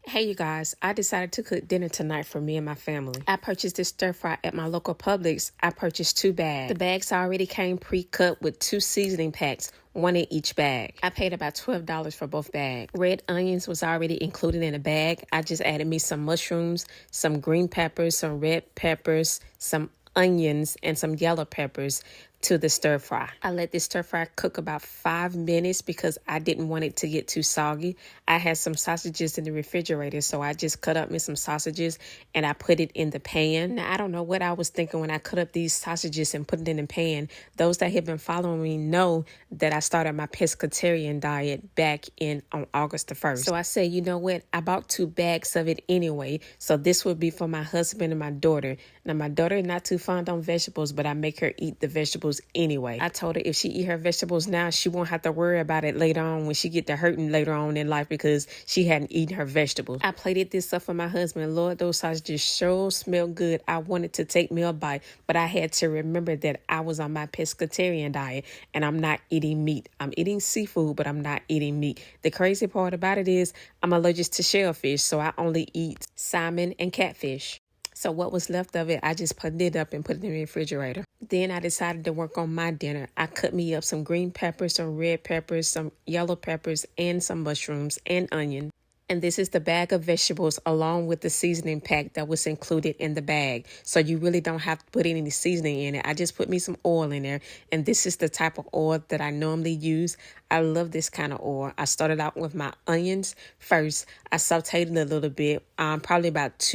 Hey you guys, I decided to cook dinner tonight for me and my family. I purchased this stir fry at my local Publix. I purchased 2 bags. The bags already came pre-cut with 2 seasoning packs, 1 in each bag. I paid about $12 for both bags. Red onions was already included in the bag. I just added me some mushrooms, some green peppers, some red peppers, some onions, and some yellow peppers to the stir fry. I let this stir fry cook about 5 minutes because I didn't want it to get too soggy. I had some sausages in the refrigerator, so I just cut up me some sausages and I put it in the pan. Now, I don't know what I was thinking when I cut up these sausages and put it in the pan. Those that have been following me know that I started my pescatarian diet back on August the 1st. So I said, you know what? I bought 2 bags of it anyway, so this would be for my husband and my daughter. Now, my daughter is not too fond on vegetables, but I make her eat the vegetables anyway. I told her if she eat her vegetables now, she won't have to worry about it later on when she get to hurting later on in life because she hadn't eaten her vegetables. I plated this up for my husband. Lord, those sausages sure smell good. I wanted to take me a bite, but I had to remember that I was on my pescatarian diet and I'm not eating meat. I'm eating seafood, but I'm not eating meat. The crazy part about it is I'm allergic to shellfish, so I only eat salmon and catfish. So what was left of it, I just put it up and put it in the refrigerator. Then I decided to work on my dinner. I cut me up some green peppers, some red peppers, some yellow peppers, and some mushrooms and onion. And this is the bag of vegetables along with the seasoning pack that was included in the bag. So you really don't have to put any seasoning in it. I just put me some oil in there. And this is the type of oil that I normally use. I love this kind of oil. I started out with my onions first. I sauteed it a little bit, probably about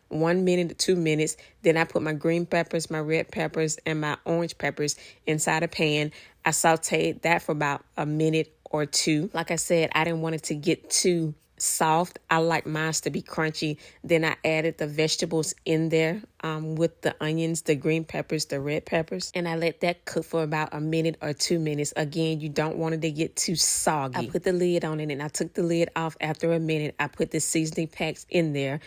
1 minute to 2 minutes. Then I put my green peppers, my red peppers, and my orange peppers inside a pan. I sauteed that for about a minute or 2. Like I said, I didn't want it to get too soft. I like mine to be crunchy. Then I added the vegetables in there with the onions, the green peppers, the red peppers, and I let that cook for about a minute or 2 minutes. Again, you don't want it to get too soggy. I put the lid on it and I took the lid off after a minute. I put the seasoning packs in there,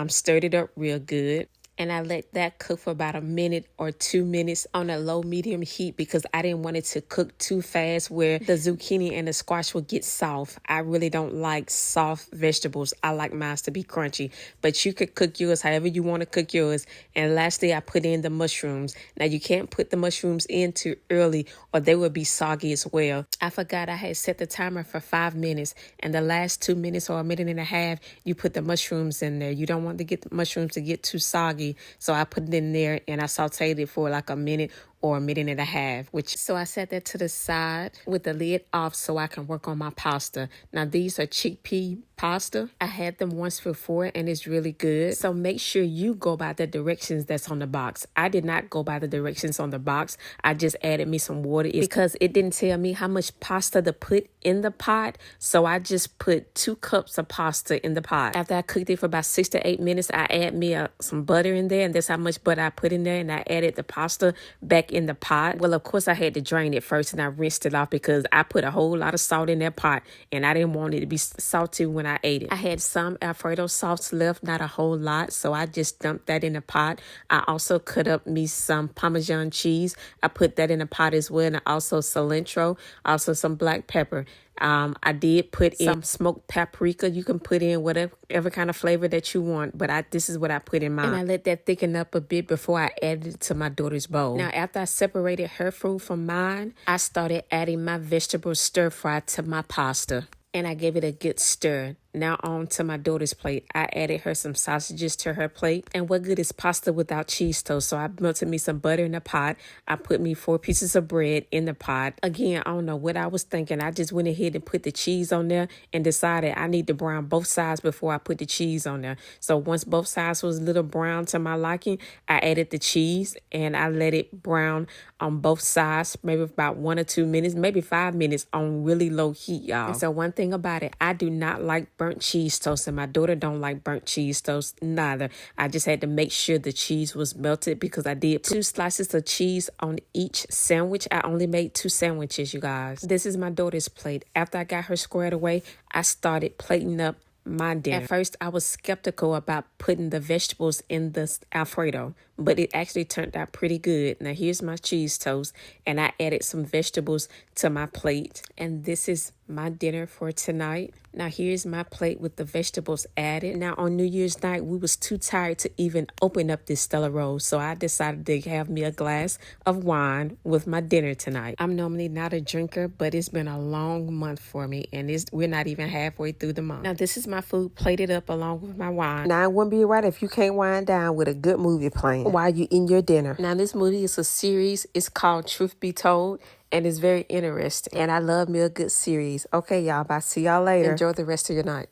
stirred it up real good. And I let that cook for about a minute or 2 minutes on a low medium heat because I didn't want it to cook too fast where the zucchini and the squash would get soft. I really don't like soft vegetables. I like mine to be crunchy. But you could cook yours however you want to cook yours. And lastly, I put in the mushrooms. Now, you can't put the mushrooms in too early or they will be soggy as well. I forgot I had set the timer for 5 minutes. And the last 2 minutes or a minute and a half, you put the mushrooms in there. You don't want to get the mushrooms to get too soggy. So I put it in there and I sauteed it for like a minute or a minute and a half. So I set that to the side with the lid off so I can work on my pasta. Now these are chickpea pasta. I had them once before and it's really good. So make sure you go by the directions that's on the box. I did not go by the directions on the box. I just added me some water because it didn't tell me how much pasta to put in the pot. So I just put 2 cups of pasta in the pot. After I cooked it for about 6 to 8 minutes, I add me some butter in there, and that's how much butter I put in there. And I added the pasta back in the pot. Well, of course, I had to drain it first and I rinsed it off because I put a whole lot of salt in that pot and I didn't want it to be salty when I ate it. I had some Alfredo sauce left, not a whole lot, so I just dumped that in the pot. I also cut up me some Parmesan cheese. I put that in the pot as well, and also cilantro, also some black pepper. I did put in some smoked paprika. You can put in whatever kind of flavor that you want, but this is what I put in mine. And I let that thicken up a bit before I added it to my daughter's bowl. Now, after I separated her food from mine, I started adding my vegetable stir fry to my pasta. And I gave it a good stir. Now on to my daughter's plate. I added her some sausages to her plate. And what good is pasta without cheese toast? So I melted me some butter in the pot. I put me 4 pieces of bread in the pot. Again, I don't know what I was thinking. I just went ahead and put the cheese on there and decided I need to brown both sides before I put the cheese on there. So once both sides was a little brown to my liking, I added the cheese and I let it brown on both sides, maybe about 1 or 2 minutes, maybe 5 minutes on really low heat, y'all. And so one thing about it, I do not like burnt cheese toast, and my daughter don't like burnt cheese toast neither. I just had to make sure the cheese was melted because I did 2 slices of cheese on each sandwich. I only made 2 sandwiches, you guys. This is my daughter's plate. After I got her squared away, I started plating up my dinner. At first, I was skeptical about putting the vegetables in the Alfredo, but it actually turned out pretty good. Now, here's my cheese toast, and I added some vegetables to my plate, and this is my dinner for tonight. Now here's my plate with the vegetables added. Now on New Year's night, we was too tired to even open up this Stella Rose, so I decided to have me a glass of wine with my dinner tonight. I'm normally not a drinker, but it's been a long month for me, and we're not even halfway through the month. Now this is my food plated up along with my wine. Now it wouldn't be right if you can't wind down with a good movie playing while you eating your dinner. Now this movie is a series. It's called Truth Be Told, and it's very interesting. And I love me a good series. Okay, y'all. Bye. See y'all later. Enjoy the rest of your night.